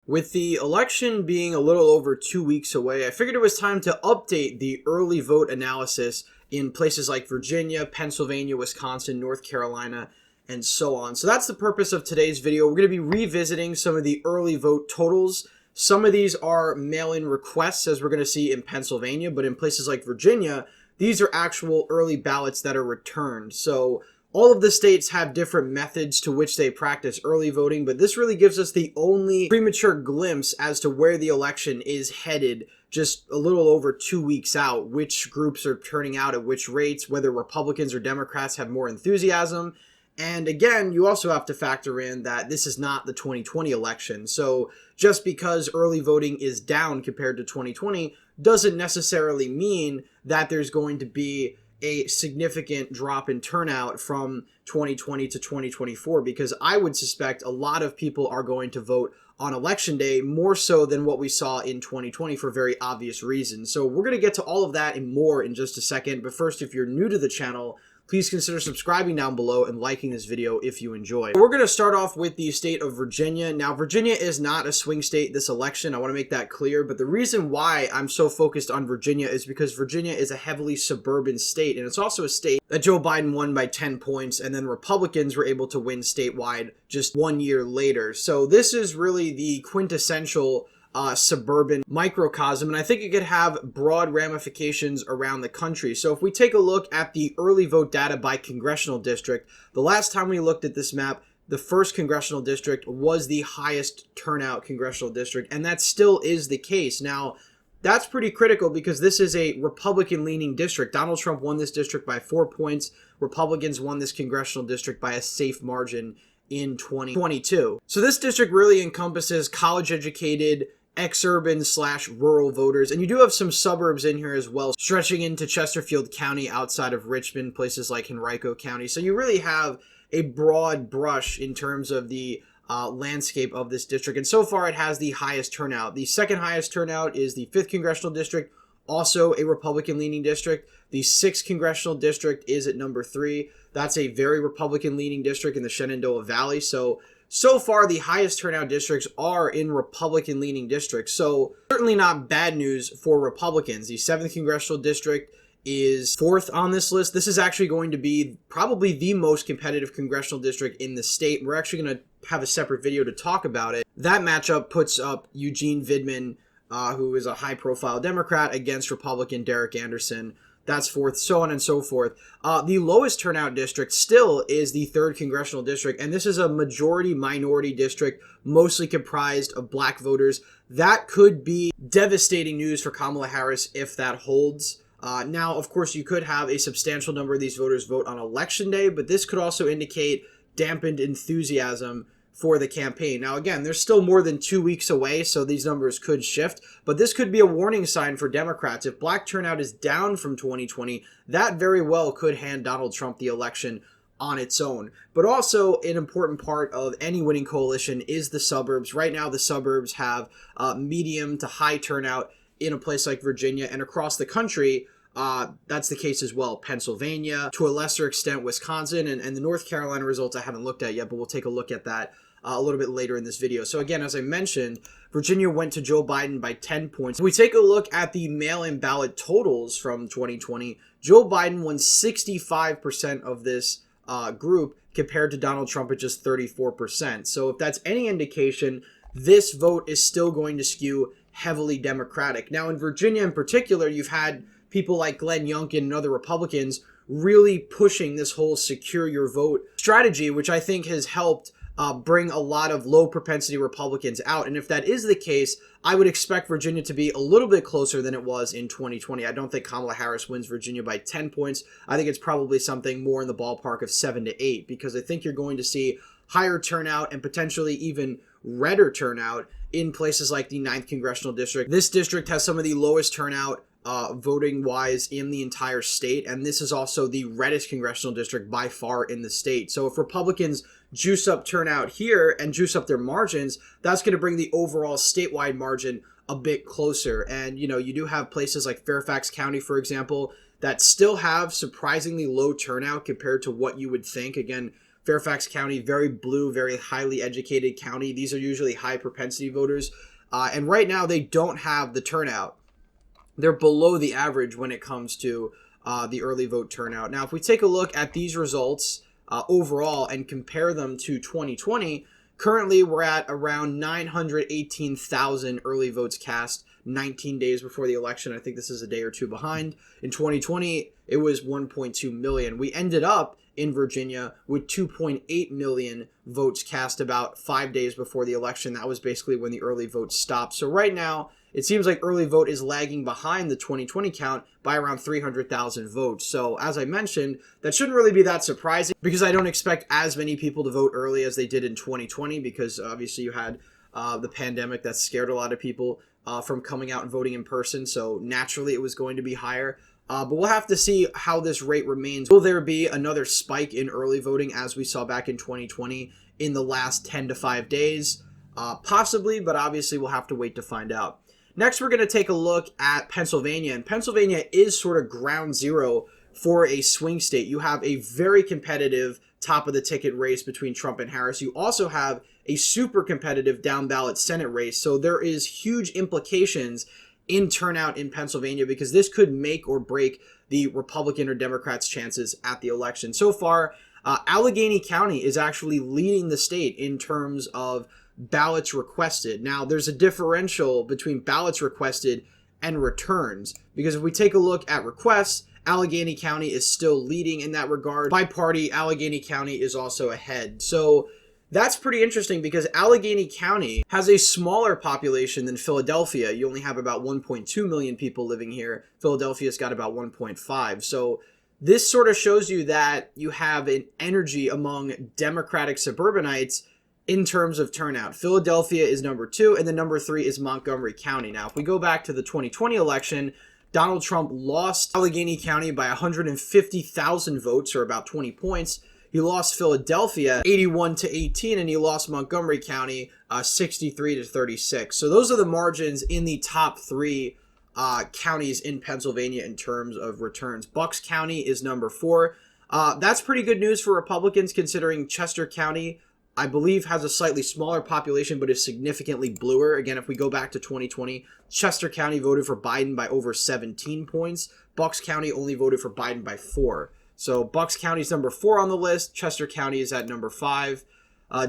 With the election being a little over 2 weeks away, I figured it was time to update the early vote analysis in places like Virginia, Pennsylvania, Wisconsin, North Carolina, and so on. So that's the purpose of today's video. We're going to be revisiting some of the early vote totals. Some of these are mail-in requests, as we're going to see in Pennsylvania, but in places like Virginia, these are actual early ballots that are returned. So all of the states have different methods to which they practice early voting, but this really gives us the only premature glimpse as to where the election is headed just a little over 2 weeks out, which groups are turning out at which rates, whether Republicans or Democrats have more enthusiasm. And again, you also have to factor in that this is not the 2020 election. So just because early voting is down compared to 2020 doesn't necessarily mean that there's going to be a significant drop in turnout from 2020 to 2024, because I would suspect a lot of people are going to vote on election day more so than what we saw in 2020 for very obvious reasons. So we're going to get to all of that and more in just a second. But first, if you're new to the channel, please consider subscribing down below and liking this video if you enjoyed. We're going to start off with the state of Virginia. Now, Virginia is not a swing state this election. I want to make that clear. But the reason why I'm so focused on Virginia is because Virginia is a heavily suburban state. And it's also a state that Joe Biden won by 10 points. And then Republicans were able to win statewide just 1 year later. So this is really the quintessential suburban microcosm, and I think it could have broad ramifications around the country. So if we take a look at the early vote data by congressional district, the last time we looked at this map, the first congressional district was the highest turnout congressional district, and that still is the case. Now, that's pretty critical because this is a Republican-leaning district. Donald Trump won this district by 4 points. Republicans won this congressional district by a safe margin in 2022. So this district really encompasses college-educated, ex-urban / rural voters, and you do have some suburbs in here as well, stretching into Chesterfield County outside of Richmond, places like Henrico County. So you really have a broad brush in terms of the landscape of this district, and so far it has the highest turnout. The second highest turnout is the 5th Congressional District, also a Republican-leaning district. The 6th Congressional District is at number 3. That's a very Republican-leaning district in the Shenandoah Valley. So far, the highest turnout districts are in Republican-leaning districts. So certainly not bad news for Republicans. The 7th Congressional District is 4th on this list. This is actually going to be probably the most competitive congressional district in the state. We're actually going to have a separate video to talk about it. That matchup puts up Eugene Vidman, who is a high-profile Democrat, against Republican Derek Anderson. That's 4th, so on and so forth. The lowest turnout district still is the 3rd Congressional District, and this is a majority-minority district, mostly comprised of black voters. That could be devastating news for Kamala Harris if that holds. Now, of course, you could have a substantial number of these voters vote on Election Day, but this could also indicate dampened enthusiasm for the campaign. Now, again, there's still more than 2 weeks away, so these numbers could shift, but this could be a warning sign for Democrats. If black turnout is down from 2020, that very well could hand Donald Trump the election on its own. But also, an important part of any winning coalition is the suburbs. Right now, the suburbs have medium to high turnout in a place like Virginia, and across the country, that's the case as well. Pennsylvania, to a lesser extent, Wisconsin, and the North Carolina results I haven't looked at yet, but we'll take a look at that a little bit later in this video. So again, as I mentioned, Virginia went to Joe Biden by 10 points. If we take a look at the mail-in ballot totals from 2020, Joe Biden won 65% of this group compared to Donald Trump at just 34%. So if that's any indication, this vote is still going to skew heavily Democratic. Now, in Virginia in particular, you've had people like Glenn Youngkin and other Republicans really pushing this whole secure your vote strategy, which I think has helped bring a lot of low propensity Republicans out. And if that is the case, I would expect Virginia to be a little bit closer than it was in 2020. I don't think Kamala Harris wins Virginia by 10 points. I think it's probably something more in the ballpark of 7 to 8, because I think you're going to see higher turnout and potentially even redder turnout in places like the 9th Congressional District. This district has some of the lowest turnout voting wise in the entire state, and this is also the reddest congressional district by far in the state. So if Republicans juice up turnout here and juice up their margins, that's going to bring the overall statewide margin a bit closer. And you do have places like Fairfax County, for example, that still have surprisingly low turnout compared to what you would think. Again, Fairfax County, very blue, very highly educated county. These are usually high propensity voters. And right now they don't have the turnout. They're below the average when it comes to the early vote turnout. Now, if we take a look at these results overall and compare them to 2020, currently we're at around 918,000 early votes cast 19 days before the election. I think this is a day or two behind. In 2020, it was 1.2 million. We ended up in Virginia with 2.8 million votes cast about 5 days before the election. That was basically when the early vote stopped. So right now, it seems like early vote is lagging behind the 2020 count by around 300,000 votes. So as I mentioned, that shouldn't really be that surprising because I don't expect as many people to vote early as they did in 2020 because obviously you had the pandemic that scared a lot of people from coming out and voting in person. So naturally it was going to be higher. But we'll have to see how this rate remains. Will there be another spike in early voting as we saw back in 2020 in the last 10 to 5 days? Possibly, but obviously we'll have to wait to find out. Next, we're going to take a look at Pennsylvania. And Pennsylvania is sort of ground zero for a swing state. You have a very competitive top of the ticket race between Trump and Harris. You also have a super competitive down ballot Senate race. So there is huge implications in turnout in Pennsylvania because this could make or break the Republican or Democrats' chances at the election. So far, Allegheny County is actually leading the state in terms of ballots requested. Now, there's a differential between ballots requested and returns because if we take a look at requests, Allegheny County is still leading in that regard. By party, Allegheny County is also ahead. So that's pretty interesting because Allegheny County has a smaller population than Philadelphia. You only have about 1.2 million people living here. Philadelphia's got about 1.5. So this sort of shows you that you have an energy among Democratic suburbanites in terms of turnout. Philadelphia is number 2, and then number 3 is Montgomery County. Now, if we go back to the 2020 election, Donald Trump lost Allegheny County by 150,000 votes, or about 20 points. He lost Philadelphia 81-18, and he lost Montgomery County 63-36. So those are the margins in the top 3 counties in Pennsylvania in terms of returns. Bucks County is number 4. That's pretty good news for Republicans considering Chester County, I believe, has a slightly smaller population, but is significantly bluer. Again, if we go back to 2020, Chester County voted for Biden by over 17 points. Bucks County only voted for Biden by 4. So Bucks County is number 4 on the list. Chester County is at number 5.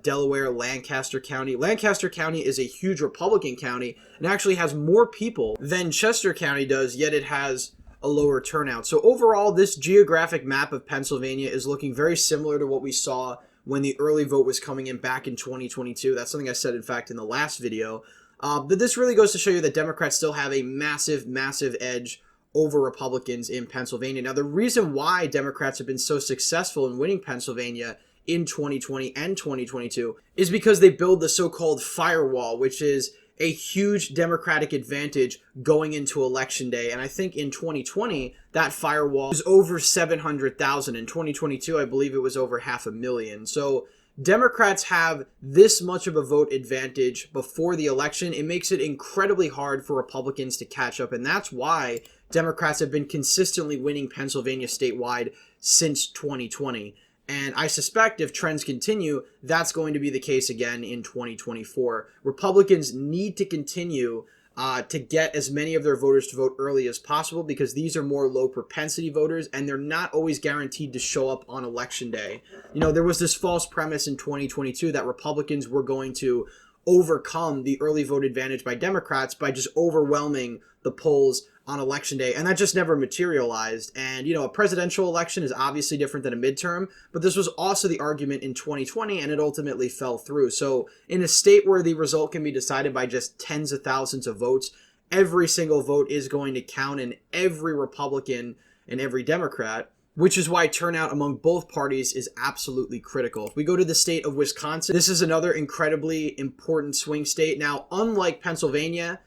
Delaware, Lancaster County. Lancaster County is a huge Republican county and actually has more people than Chester County does, yet it has a lower turnout. So overall, this geographic map of Pennsylvania is looking very similar to what we saw when the early vote was coming in back in 2022. That's something I said, in fact, in the last video. But this really goes to show you that Democrats still have a massive, massive edge over Republicans in Pennsylvania. Now, the reason why Democrats have been so successful in winning Pennsylvania in 2020 and 2022 is because they build the so-called firewall, which is a huge Democratic advantage going into Election Day. And I think in 2020, that firewall was over 700,000. In 2022, I believe it was over 500,000. So Democrats have this much of a vote advantage before the election. It makes it incredibly hard for Republicans to catch up. And that's why Democrats have been consistently winning Pennsylvania statewide since 2020. And I suspect if trends continue, that's going to be the case again in 2024. Republicans need to continue to get as many of their voters to vote early as possible because these are more low propensity voters and they're not always guaranteed to show up on Election Day. You know, there was this false premise in 2022 that Republicans were going to overcome the early vote advantage by Democrats by just overwhelming the polls on Election Day, and that just never materialized. And, you know, a presidential election is obviously different than a midterm, but this was also the argument in 2020, and it ultimately fell through. So in a state where the result can be decided by just tens of thousands of votes, every single vote is going to count, and every Republican and every Democrat, which is why turnout among both parties is absolutely critical. If we go to the state of Wisconsin, this is another incredibly important swing state. Now, unlike Pennsylvania,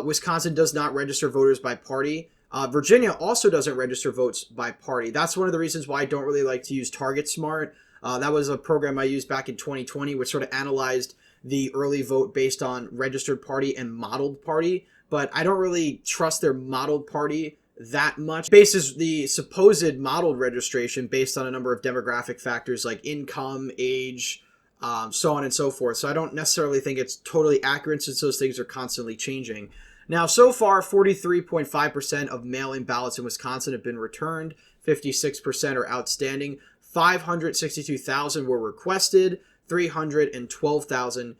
Wisconsin does not register voters by party. Virginia also doesn't register votes by party. That's one of the reasons why I don't really like to use Target Smart. That was a program I used back in 2020, which sort of analyzed the early vote based on registered party and modeled party. But I don't really trust their modeled party that much. Bases the supposed modeled registration based on a number of demographic factors like income, age, so on and so forth. So I don't necessarily think it's totally accurate since those things are constantly changing. Now, so far, 43.5% of mail-in ballots in Wisconsin have been returned. 56% are outstanding. 562,000 were requested. 312,000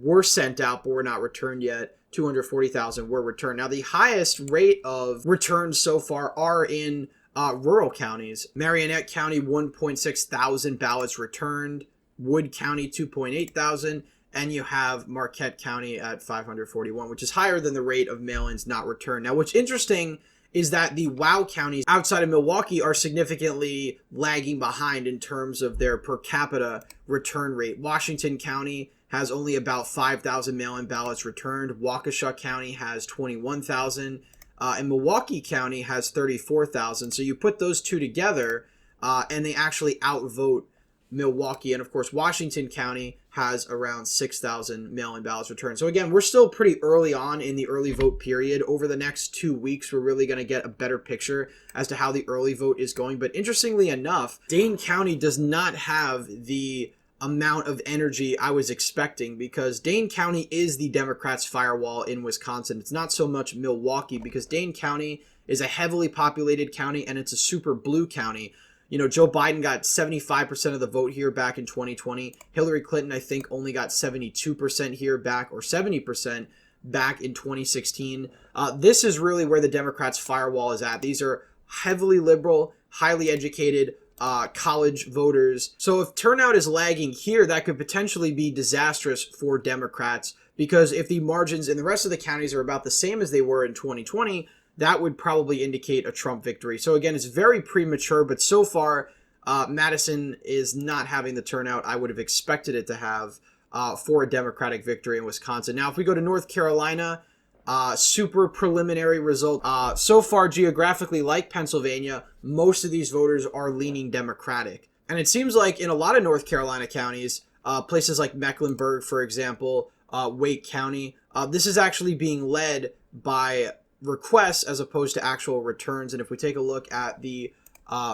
were sent out but were not returned yet. 240,000 were returned. Now, the highest rate of returns so far are in rural counties. Marionette County, 1.6 thousand ballots returned. Wood County, 2.8 thousand. And you have Marquette County at 541, which is higher than the rate of mail-ins not returned. Now, what's interesting is that the WOW counties outside of Milwaukee are significantly lagging behind in terms of their per capita return rate. Washington County has only about 5,000 mail-in ballots returned. Waukesha County has 21,000. And Milwaukee County has 34,000. So you put those two together, and they actually outvote Milwaukee. And of course, Washington County has around 6,000 mail-in ballots returned. So again, we're still pretty early on in the early vote period. Over the next 2 weeks, we're really going to get a better picture as to how the early vote is going. But interestingly enough, Dane County does not have the amount of energy I was expecting, because Dane County is the Democrats' firewall in Wisconsin. It's not so much Milwaukee, because Dane County is a heavily populated county and it's a super blue county. You know, Joe Biden got 75% of the vote here back in 2020. Hillary Clinton, I think, only got 72% here back, or 70% back in 2016. This is really where the Democrats' firewall is at. These are heavily liberal, highly educated college voters. So if turnout is lagging here, that could potentially be disastrous for Democrats, because if the margins in the rest of the counties are about the same as they were in 2020, that would probably indicate a Trump victory. So again, it's very premature, but so far, Madison is not having the turnout I would have expected it to have for a Democratic victory in Wisconsin. Now, if we go to North Carolina, super preliminary result. So far, geographically, like Pennsylvania, most of these voters are leaning Democratic. And it seems like in a lot of North Carolina counties, places like Mecklenburg, for example, Wake County, this is actually being led by requests as opposed to actual returns. And if we take a look at the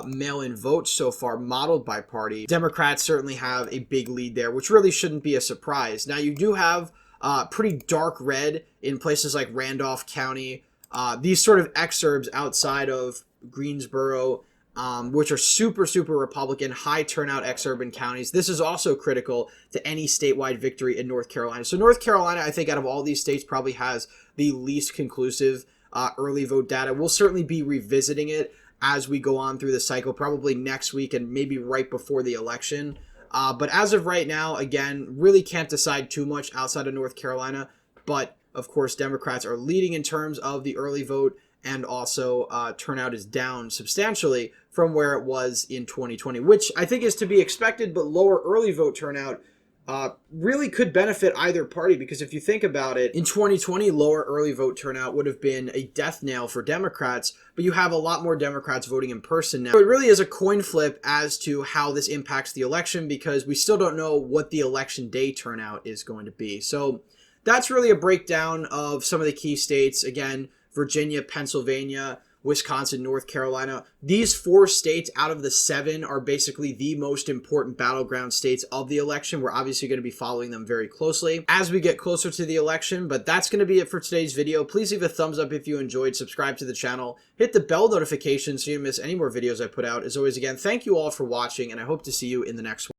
mail-in votes so far modeled by party, Democrats certainly have a big lead there, which really shouldn't be a surprise. Now, you do have pretty dark red in places like Randolph County, these sort of exurbs outside of Greensboro, which are super, super Republican, high turnout exurban counties. This is also critical to any statewide victory in North Carolina. So North Carolina, I think out of all these states, probably has the least conclusive early vote data. We'll certainly be revisiting it as we go on through the cycle, probably next week and maybe right before the election. But as of right now, again, really can't decide too much outside of North Carolina. But of course, Democrats are leading in terms of the early vote, and also turnout is down substantially from where it was in 2020, which I think is to be expected. But lower early vote turnout really could benefit either party, because if you think about it, in 2020, lower early vote turnout would have been a death nail for Democrats, but you have a lot more Democrats voting in person now. So it really is a coin flip as to how this impacts the election, because we still don't know what the election day turnout is going to be. So that's really a breakdown of some of the key states. Again, Virginia, Pennsylvania, Wisconsin, North Carolina. These 4 states out of the 7 are basically the most important battleground states of the election. We're obviously going to be following them very closely as we get closer to the election, but that's going to be it for today's video. Please leave a thumbs up if you enjoyed, subscribe to the channel, hit the bell notification so you don't miss any more videos I put out. As always, again, thank you all for watching, and I hope to see you in the next one.